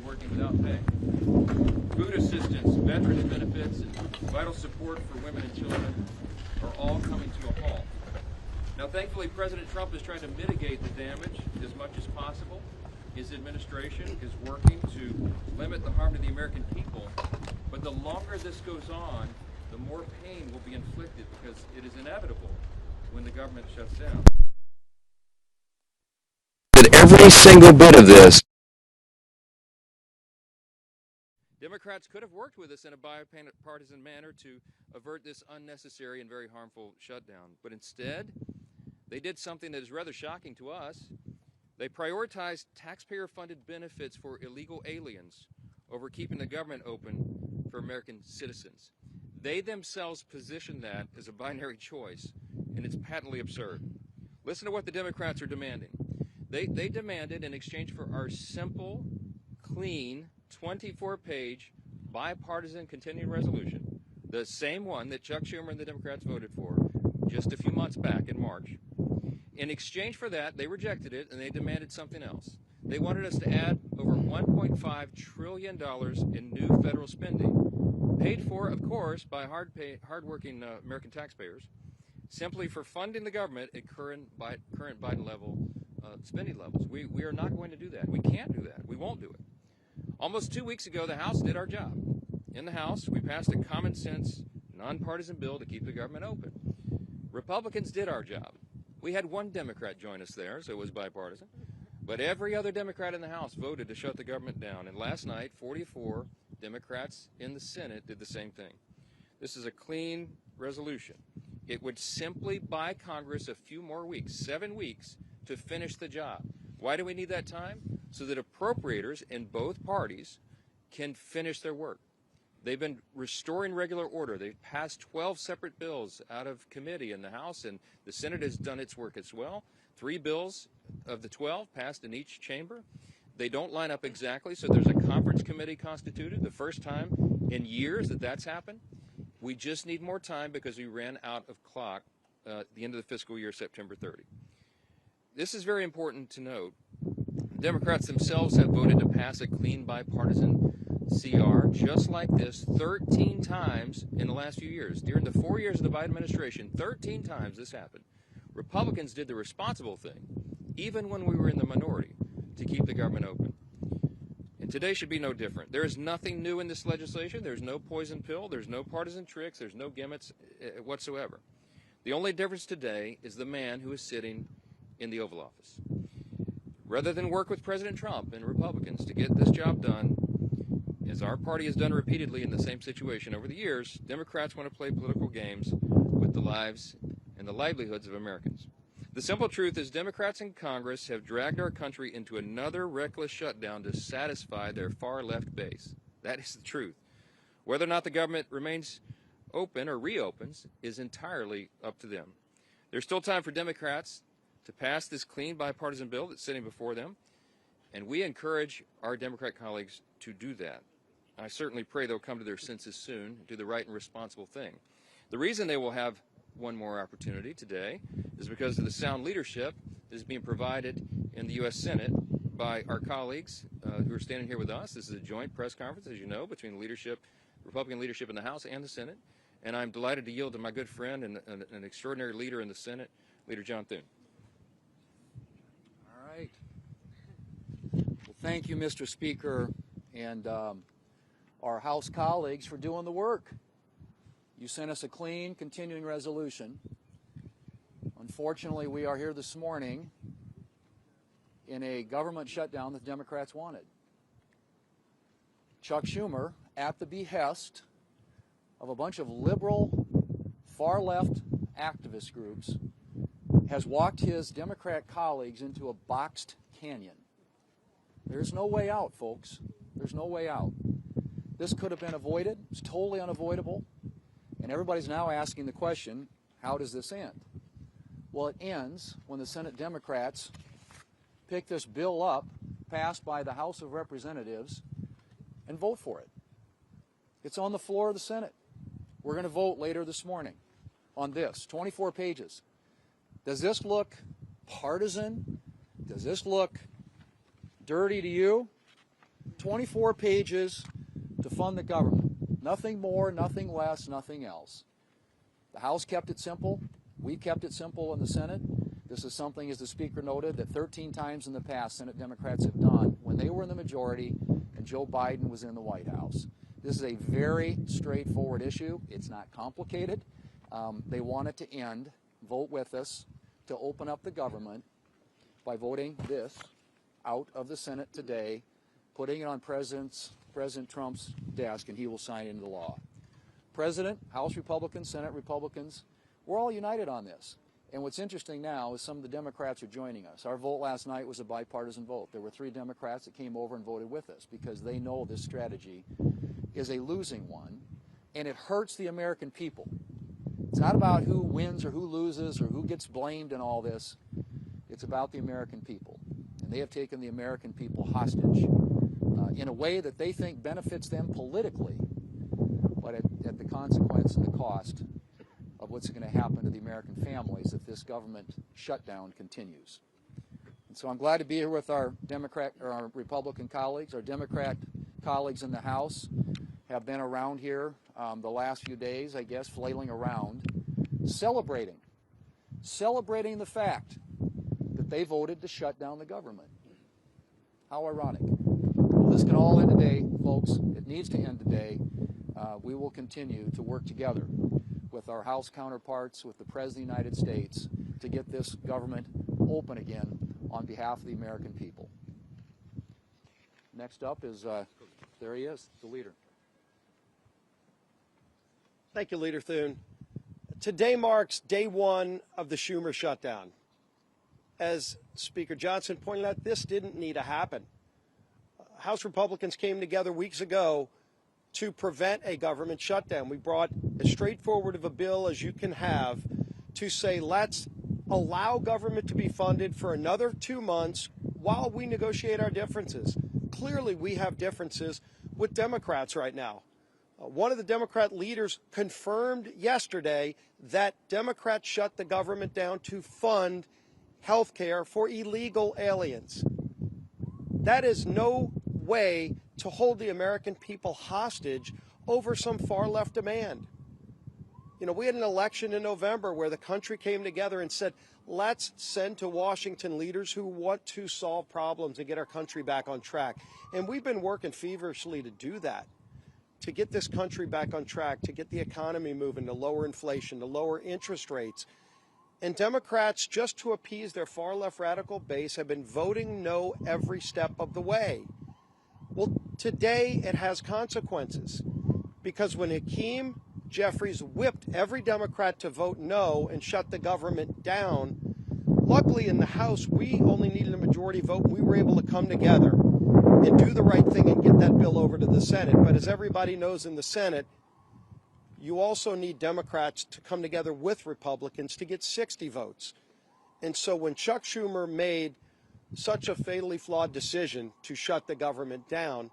working without pay. Food assistance, veterans benefits, and vital support for women and children are all coming to a halt. Now, thankfully, President Trump is trying to mitigate the damage as much as possible. His administration is working to limit the harm to the American people, but the longer this goes on, the more pain will be inflicted because it is inevitable when the government shuts down. But every single bit of this. Democrats could have worked with us in a bipartisan manner to avert this unnecessary and very harmful shutdown, but instead, they did something that is rather shocking to us. They prioritized taxpayer-funded benefits for illegal aliens over keeping the government open for American citizens. They themselves positioned that as a binary choice, and it's patently absurd. Listen to what the Democrats are demanding. They demanded, in exchange for our simple, clean, 24-page bipartisan continuing resolution, the same one that Chuck Schumer and the Democrats voted for just a few months back in March. In exchange for that, they rejected it, and they demanded something else. They wanted us to add over $1.5 trillion in new federal spending, paid for, of course, by hardworking American taxpayers, simply for funding the government at current Biden-level spending levels. We are not going to do that. We can't do that. We won't do it. Almost 2 weeks ago, the House did our job. In the House, we passed a common-sense, nonpartisan bill to keep the government open. Republicans did our job. We had one Democrat join us there, so it was bipartisan. But every other Democrat in the House voted to shut the government down. And last night, 44 Democrats in the Senate did the same thing. This is a clean resolution. It would simply buy Congress a few more weeks, 7 weeks, to finish the job. Why do we need that time? So that appropriators in both parties can finish their work. They've been restoring regular order. They've passed 12 separate bills out of committee in the House, and the Senate has done its work as well. 3 bills of the 12 passed in each chamber. They don't line up exactly, so there's a conference committee constituted, the first time in years that that's happened. We just need more time because we ran out of clock at the end of the fiscal year, September 30. This is very important to note. Democrats themselves have voted to pass a clean bipartisan CR just like this 13 times in the last few years. During the 4 years of the Biden administration, 13 times this happened. Republicans did the responsible thing, even when we were in the minority, to keep the government open. And today should be no different. There is nothing new in this legislation. There's no poison pill. There's no partisan tricks. There's no gimmicks whatsoever. The only difference today is the man who is sitting in the Oval Office. Rather than work with President Trump and Republicans to get this job done, as our party has done repeatedly in the same situation over the years, Democrats want to play political games with the lives and the livelihoods of Americans. The simple truth is Democrats in Congress have dragged our country into another reckless shutdown to satisfy their far-left base. That is the truth. Whether or not the government remains open or reopens is entirely up to them. There's still time for Democrats to pass this clean bipartisan bill that's sitting before them, and we encourage our Democrat colleagues to do that. I certainly pray they'll come to their senses soon and do the right and responsible thing. The reason they will have one more opportunity today is because of the sound leadership that is being provided in the U.S. Senate by our colleagues who are standing here with us. This is a joint press conference, as you know, between the leadership, Republican leadership in the House and the Senate, and I'm delighted to yield to my good friend and an extraordinary leader in the Senate, Leader John Thune. All right. Well, thank you, Mr. Speaker, and our House colleagues for doing the work. You sent us a clean, continuing resolution. Unfortunately, we are here this morning in a government shutdown that the Democrats wanted. Chuck Schumer, at the behest of a bunch of liberal, far-left activist groups, has walked his Democrat colleagues into a boxed canyon. There's no way out, folks. There's no way out. This could have been avoided. It's totally unavoidable. And everybody's now asking the question, how does this end? Well, it ends when the Senate Democrats pick this bill up, passed by the House of Representatives, and vote for it. It's on the floor of the Senate. We're going to vote later this morning on this, 24 pages. Does this look partisan? Does this look dirty to you? 24 pages to fund the government. Nothing more, nothing less, nothing else. The House kept it simple. We kept it simple in the Senate. This is something, as the Speaker noted, that 13 times in the past Senate Democrats have done when they were in the majority and Joe Biden was in the White House. This is a very straightforward issue. It's not complicated. They want it to end. Vote with us to open up the government by voting this out of the Senate today, putting it on President Trump's desk, and he will sign it into law. President, House Republicans, Senate Republicans, we're all united on this. And what's interesting now is some of the Democrats are joining us. Our vote last night was a bipartisan vote. There were 3 Democrats that came over and voted with us because they know this strategy is a losing one, and it hurts the American people. It's not about who wins or who loses or who gets blamed in all this. It's about the American people. And they have taken the American people hostage in a way that they think benefits them politically, but at the consequence and the cost of what's going to happen to the American families if this government shutdown continues. And so I'm glad to be here with our Republican colleagues. Our Democrat colleagues in the House have been around here the last few days, I guess, flailing around, celebrating the fact that they voted to shut down the government. How ironic. Well, this can all end today, folks. It needs to end today. We will continue to work together with our House counterparts, with the President of the United States, to get this government open again on behalf of the American people. Next up is, there he is, the leader. Thank you, Leader Thune. Today marks day 1 of the Schumer shutdown. As Speaker Johnson pointed out, this didn't need to happen. House Republicans came together weeks ago to prevent a government shutdown. We brought as straightforward of a bill as you can have to say, let's allow government to be funded for another 2 months while we negotiate our differences. Clearly, we have differences with Democrats right now. One of the Democrat leaders confirmed yesterday that Democrats shut the government down to fund health care for illegal aliens. That is no way to hold the American people hostage over some far-left demand. You know, we had an election in November where the country came together and said, let's send to Washington leaders who want to solve problems and get our country back on track. And we've been working feverishly to do that, to get this country back on track, to get the economy moving, to lower inflation, to lower interest rates. And Democrats, just to appease their far-left radical base, have been voting no every step of the way. Well, today it has consequences, because when Hakeem Jeffries whipped every Democrat to vote no and shut the government down, luckily in the House we only needed a majority vote. We were able to come together and do the right thing and get that bill over to the Senate. But as everybody knows in the Senate, you also need Democrats to come together with Republicans to get 60 votes. And so when Chuck Schumer made such a fatally flawed decision to shut the government down,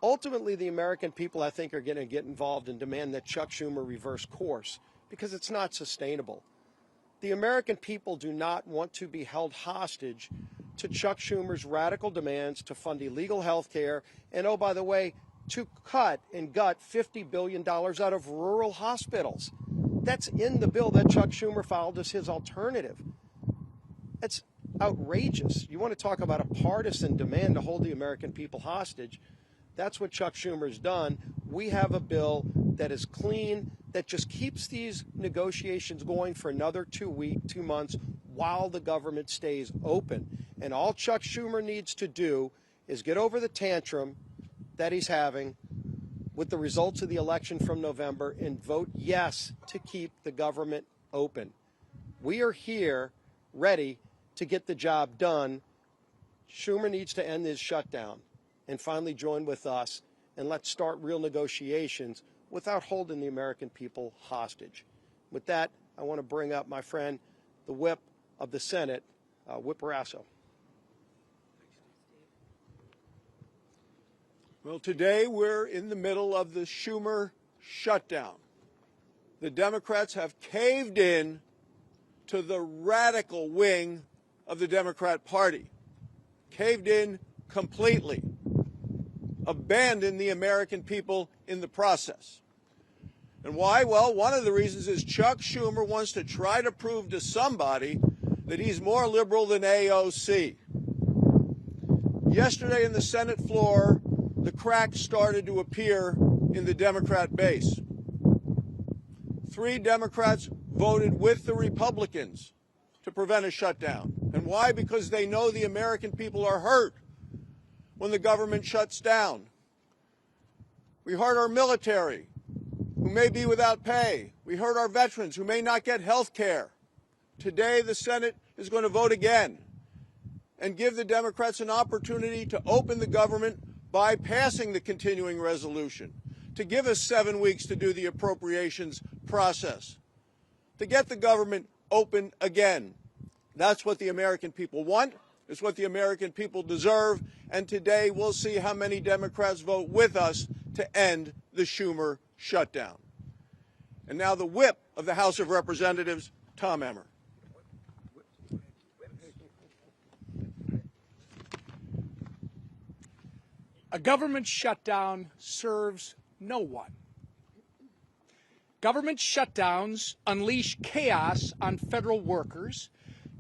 ultimately the American people, I think, are going to get involved and demand that Chuck Schumer reverse course, because it's not sustainable. The American people do not want to be held hostage to Chuck Schumer's radical demands to fund illegal health care and, oh, by the way, to cut and gut $50 billion out of rural hospitals. That's in the bill that Chuck Schumer filed as his alternative. It's outrageous. You want to talk about a partisan demand to hold the American people hostage? That's what Chuck Schumer's done. We have a bill that is clean, that just keeps these negotiations going for another 2 months while the government stays open. And all Chuck Schumer needs to do is get over the tantrum that he's having with the results of the election from November and vote yes to keep the government open. We are here ready to get the job done. Schumer needs to end his shutdown and finally join with us, and let's start real negotiations without holding the American people hostage. With that, I want to bring up my friend, the whip of the Senate, Whip Barrasso. Well, today we're in the middle of the Schumer shutdown. The Democrats have caved in to the radical wing of the Democrat Party, caved in completely. abandon the American people in the process. And why? Well, one of the reasons is Chuck Schumer wants to try to prove to somebody that he's more liberal than AOC. Yesterday in the Senate floor, the cracks started to appear in the Democrat base. 3 Democrats voted with the Republicans to prevent a shutdown. And why? Because they know the American people are hurt when the government shuts down. We hurt our military, who may be without pay. We hurt our veterans, who may not get health care. Today, the Senate is going to vote again and give the Democrats an opportunity to open the government by passing the continuing resolution, to give us 7 weeks to do the appropriations process, to get the government open again. That's what the American people want. It's what the American people deserve. And today we'll see how many Democrats vote with us to end the Schumer shutdown. And now the whip of the House of Representatives, Tom Emmer. A government shutdown serves no one. Government shutdowns unleash chaos on federal workers,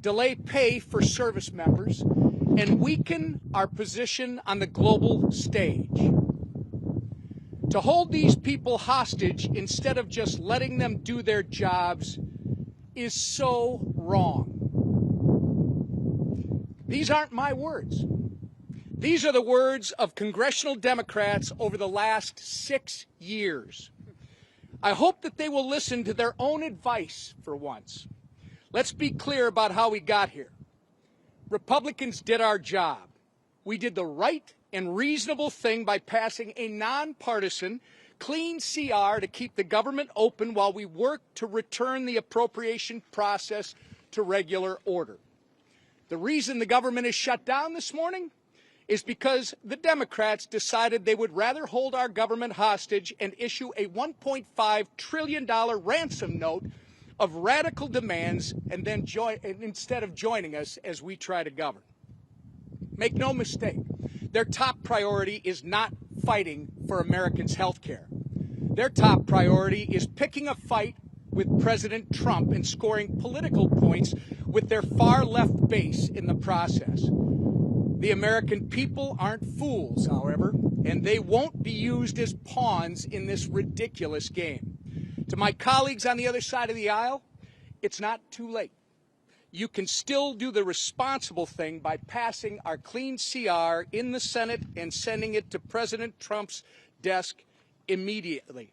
delay pay for service members, and weaken our position on the global stage. To hold these people hostage instead of just letting them do their jobs is so wrong. These aren't my words. These are the words of congressional Democrats over the last 6 years. I hope that they will listen to their own advice for once. Let's be clear about how we got here. Republicans did our job. We did the right and reasonable thing by passing a nonpartisan, clean CR to keep the government open while we work to return the appropriation process to regular order. The reason the government is shut down this morning is because the Democrats decided they would rather hold our government hostage and issue a $1.5 trillion ransom note of radical demands and then instead of joining us as we try to govern. Make no mistake, their top priority is not fighting for Americans' health care. Their top priority is picking a fight with President Trump and scoring political points with their far-left base in the process. The American people aren't fools, however, and they won't be used as pawns in this ridiculous game. To my colleagues on the other side of the aisle, it's not too late. You can still do the responsible thing by passing our clean CR in the Senate and sending it to President Trump's desk immediately.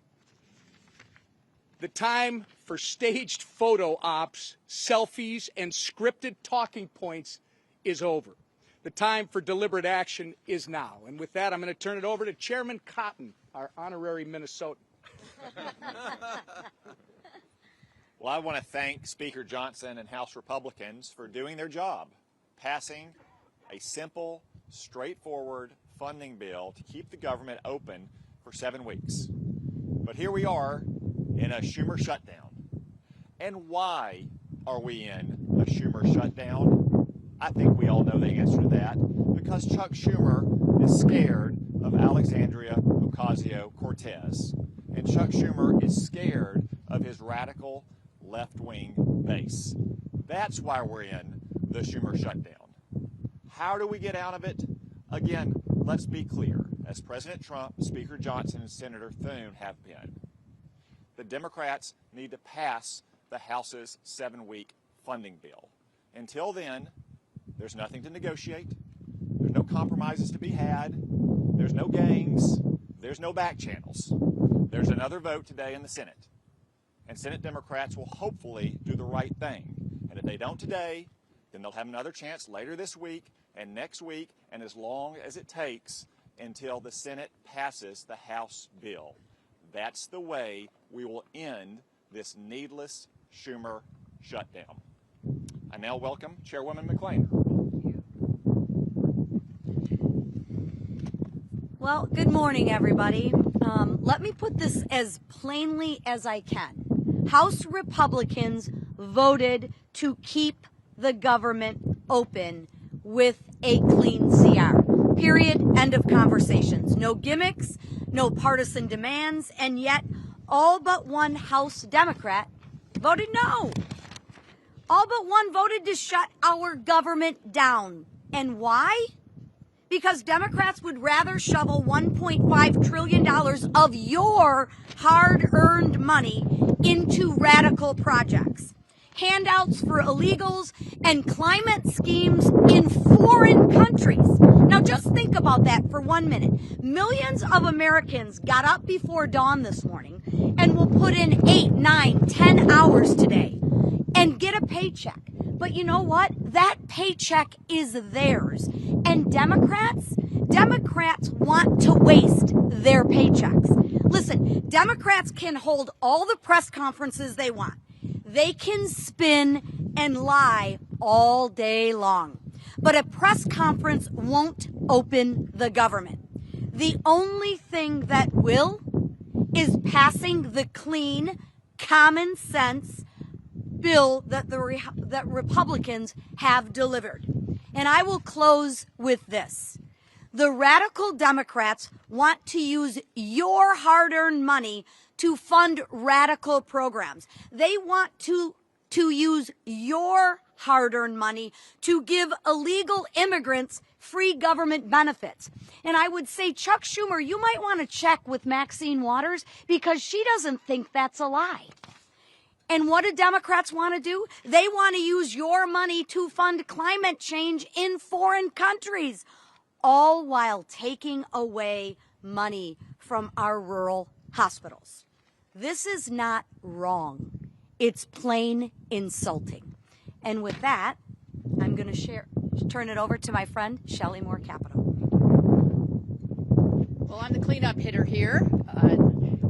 The time for staged photo ops, selfies, and scripted talking points is over. The time for deliberate action is now. And with that, I'm going to turn it over to Chairman Cotton, our honorary Minnesotan. Well, I want to thank Speaker Johnson and House Republicans for doing their job, passing a simple, straightforward funding bill to keep the government open for 7 weeks. But here we are in a Schumer shutdown. And why are we in a Schumer shutdown? I think we all know the answer to that. Because Chuck Schumer is scared of Alexandria Ocasio-Cortez. And Chuck Schumer is scared of his radical left-wing base. That's why we're in the Schumer shutdown. How do we get out of it? Again, let's be clear. As President Trump, Speaker Johnson, and Senator Thune have been, the Democrats need to pass the House's 7-week funding bill. Until then, there's nothing to negotiate. There's no compromises to be had. There's no games. There's no back channels. There's another vote today in the Senate. And Senate Democrats will hopefully do the right thing. And if they don't today, then they'll have another chance later this week and next week and as long as it takes until the Senate passes the House bill. That's the way we will end this needless Schumer shutdown. I now welcome Chairwoman McClain. Well, good morning, everybody. Let me put this as plainly as I can. House Republicans voted to keep the government open with a clean CR. Period. End of conversations. No gimmicks, no partisan demands, and yet all but one House Democrat voted no. All but one voted to shut our government down. And why? Because Democrats would rather shovel $1.5 trillion of your hard-earned money into radical projects, handouts for illegals, and climate schemes in foreign countries. Now just think about that for 1 minute. Millions of Americans got up before dawn this morning and will put in 8, 9, 10 hours today and get a paycheck. But you know what? That paycheck is theirs. And Democrats want to waste their paychecks. Listen, Democrats can hold all the press conferences they want. They can spin and lie all day long. But a press conference won't open the government. The only thing that will is passing the clean, common sense bill that that Republicans have delivered. And I will close with this. The radical Democrats want to use your hard-earned money to fund radical programs. They want to use your hard-earned money to give illegal immigrants free government benefits. And I would say, Chuck Schumer, you might want to check with Maxine Waters because she doesn't think that's a lie. And what do Democrats want to do? They want to use your money to fund climate change in foreign countries, all while taking away money from our rural hospitals. This is not wrong. It's plain insulting. And with that, I'm going to turn it over to my friend, Shelley Moore Capito. Well, I'm the cleanup hitter here,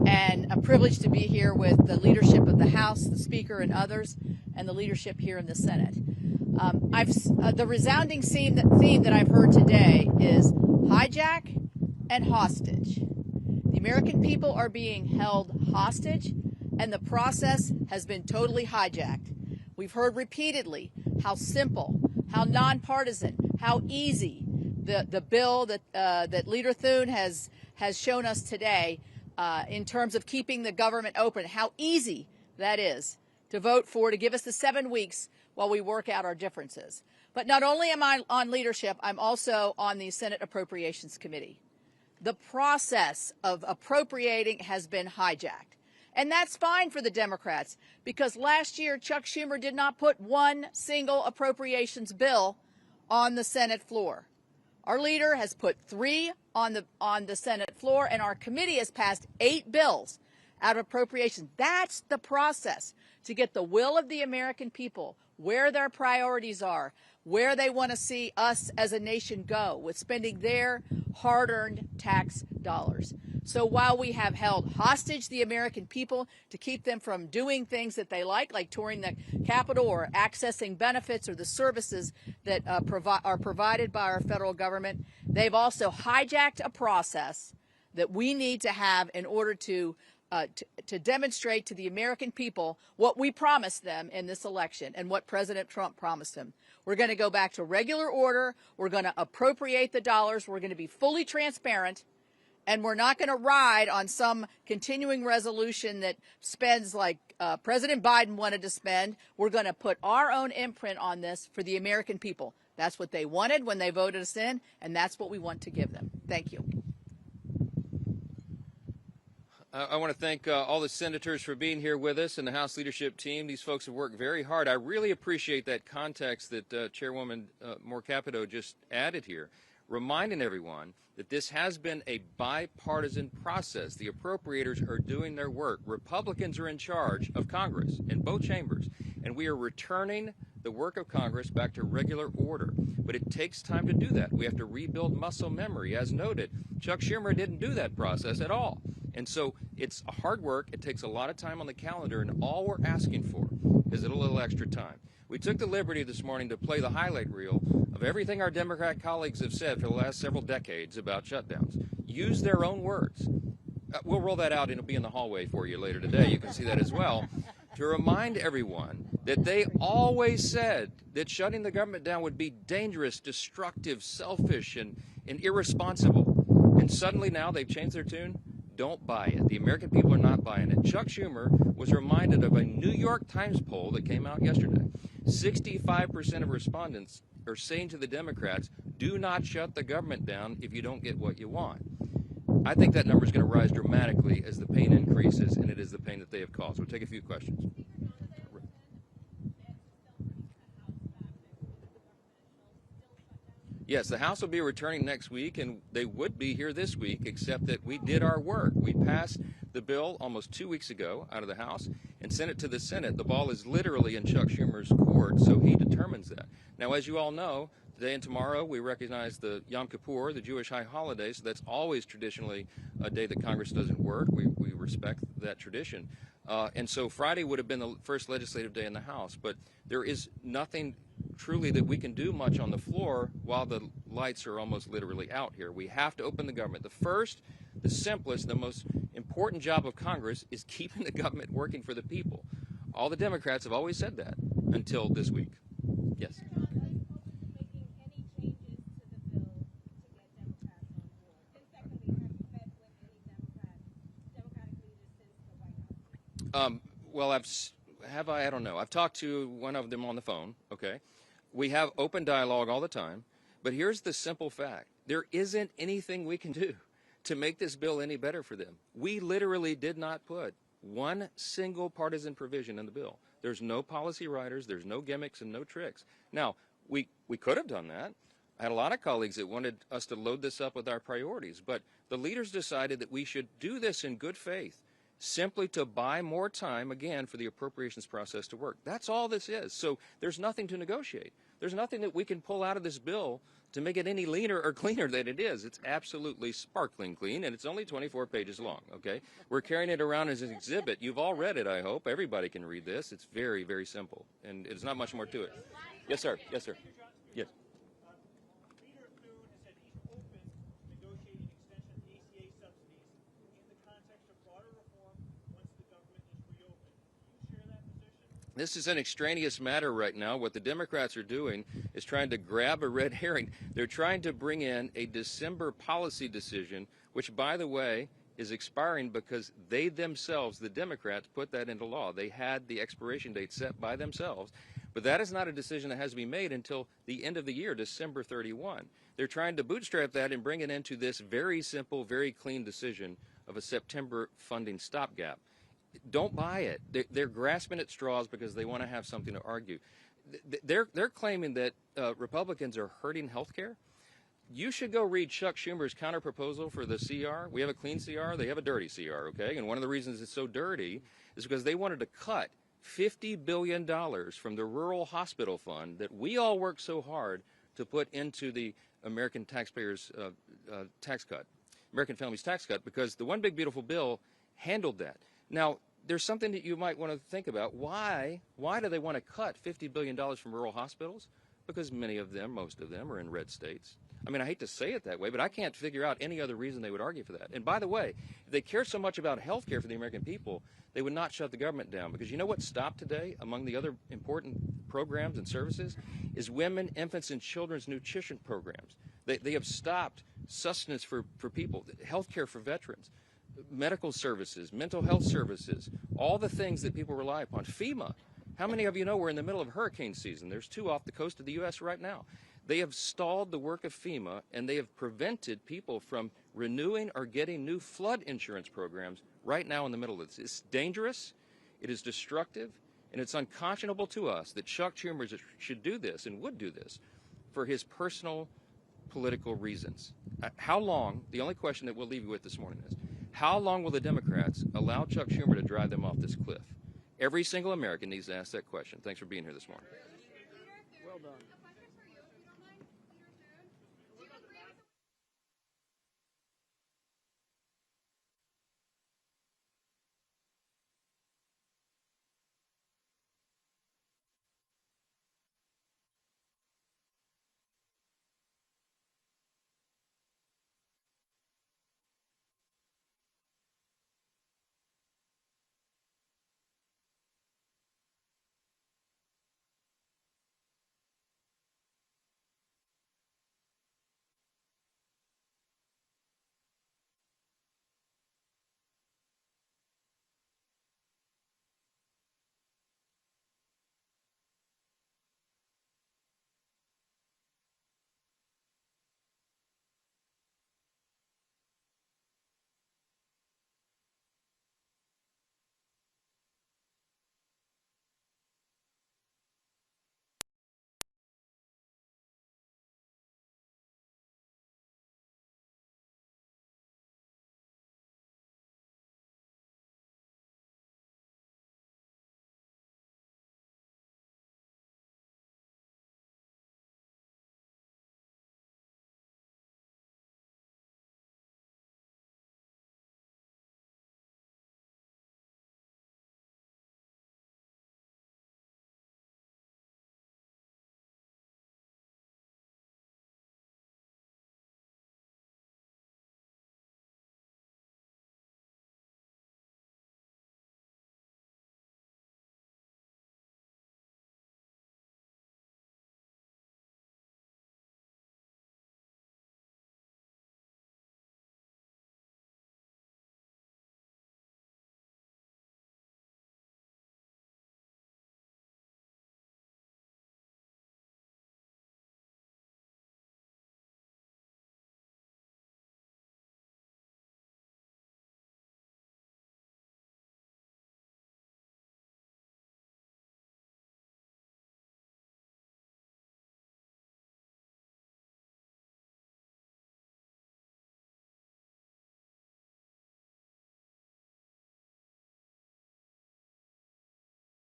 and a privilege to be here with the leadership of the House, the Speaker, and others, and the leadership here in the Senate. The resounding theme that I've heard today is hijack and hostage. The American people are being held hostage, and the process has been totally hijacked. We've heard repeatedly how simple, how nonpartisan, how easy the bill that Leader Thune has shown us today in terms of keeping the government open, how easy that is to vote for, to give us the 7 weeks while we work out our differences. But not only am I on leadership, I'm also on the Senate Appropriations Committee. The process of appropriating has been hijacked. And that's fine for the Democrats, because last year Chuck Schumer did not put one single appropriations bill on the Senate floor. Our leader has put 3 on the Senate floor, and our committee has passed 8 bills out of appropriations. That's the process to get the will of the American people, where their priorities are, where they want to see us as a nation go with spending their hard-earned tax dollars. So while we have held hostage the American people to keep them from doing things that they like touring the Capitol or accessing benefits or the services that are provided by our federal government, they've also hijacked a process that we need to have in order to demonstrate to the American people what we promised them in this election and what President Trump promised them. We're going to go back to regular order. We're going to appropriate the dollars. We're going to be fully transparent. And we're not going to ride on some continuing resolution that spends like President Biden wanted to spend. We're going to put our own imprint on this for the American people. That's what they wanted when they voted us in, and that's what we want to give them. Thank you. I want to thank all the senators for being here with us and the House leadership team. These folks have worked very hard. I really appreciate that context that Chairwoman Moore Capito just added here, reminding everyone that this has been a bipartisan process. The appropriators are doing their work. Republicans are in charge of Congress in both chambers, and we are returning the work of Congress back to regular order. But it takes time to do that. We have to rebuild muscle memory. As noted, Chuck Schumer didn't do that process at all. And so it's hard work. It takes a lot of time on the calendar, and all we're asking for is a little extra time. We took the liberty this morning to play the highlight reel of everything our Democrat colleagues have said for the last several decades about shutdowns. Use their own words. We'll roll that out, and it'll be in the hallway for you later today. You can see that as well. To remind everyone that they always said that shutting the government down would be dangerous, destructive, selfish, and and irresponsible. And suddenly now they've changed their tune. Don't buy it. The American people are not buying it. Chuck Schumer was reminded of a New York Times poll that came out yesterday. 65% of respondents are saying to the Democrats, do not shut the government down if you don't get what you want. I think that number is going to rise dramatically as the pain increases, and it is the pain that they have caused. We'll take a few questions. Yes, the House will be returning next week, and they would be here this week, except that we did our work. We passed the bill almost 2 weeks ago out of the House and sent it to the Senate. The ball is literally in Chuck Schumer's court, so he determines that. Now, as you all know, today and tomorrow we recognize the Yom Kippur, the Jewish high holiday, so that's always traditionally a day that Congress doesn't work. We respect that tradition. And so Friday would have been the first legislative day in the House, but there is nothing truly that we can do much on the floor while the lights are almost literally out here. We have to open the government. The first, the simplest, the most important job of Congress is keeping the government working for the people. All the Democrats have always said that until this week. Yes. Well, I don't know. I've talked to one of them on the phone, okay? We have open dialogue all the time, but here's the simple fact. There isn't anything we can do to make this bill any better for them. We literally did not put one single partisan provision in the bill. There's no policy writers, there's no gimmicks and no tricks. Now, we could have done that. I had a lot of colleagues that wanted us to load this up with our priorities, but the leaders decided that we should do this in good faith, simply to buy more time, again, for the appropriations process to work. That's all this is. So there's nothing to negotiate. There's nothing that we can pull out of this bill to make it any leaner or cleaner than it is. It's absolutely sparkling clean, and it's only 24 pages long, okay? We're carrying it around as an exhibit. You've all read it, I hope. Everybody can read this. It's very, very simple, and there's not much more to it. Yes, sir. Yes, sir. Yes. Leader Thune has said he's open to negotiating extension of ACA subsidies in the context of broader reform once the government is reopened. Do you share that position? This is an extraneous matter right now. What the Democrats are doing is trying to grab a red herring. They're trying to bring in a December policy decision, which, by the way, is expiring because they themselves, the Democrats, put that into law. They had the expiration date set by themselves. But that is not a decision that has to be made until the end of the year, December 31. They're trying to bootstrap that and bring it into this very simple, very clean decision of a September funding stopgap. Don't buy it. They're grasping at straws because they want to have something to argue. They're claiming that Republicans are hurting health care. You should go read Chuck Schumer's counterproposal for the CR. We have a clean CR. They have a dirty CR, okay? And one of the reasons it's so dirty is because they wanted to cut $50 billion from the rural hospital fund that we all work so hard to put into the American taxpayers' tax cut, American families' tax cut, because the One Big Beautiful Bill handled that. Now, there's something that you might want to think about. Why do they want to cut $50 billion from rural hospitals? Because many of them, most of them, are in red states. I mean, I hate to say it that way, but I can't figure out any other reason they would argue for that. And by the way, if they care so much about health care for the American people, they would not shut the government down. Because you know what stopped today among the other important programs and services is women, infants, and children's nutrition programs. They have stopped sustenance for people, health care for veterans, medical services, mental health services, all the things that people rely upon. FEMA. How many of you know we're in the middle of hurricane season? There's 2 off the coast of the U.S. right now. They have stalled the work of FEMA, and they have prevented people from renewing or getting new flood insurance programs right now in the middle of this. It's dangerous, it is destructive, and it's unconscionable to us that Chuck Schumer should do this and would do this for his personal political reasons. How long, the only question that we'll leave you with this morning is, how long will the Democrats allow Chuck Schumer to drive them off this cliff? Every single American needs to ask that question. Thanks for being here this morning. Well done.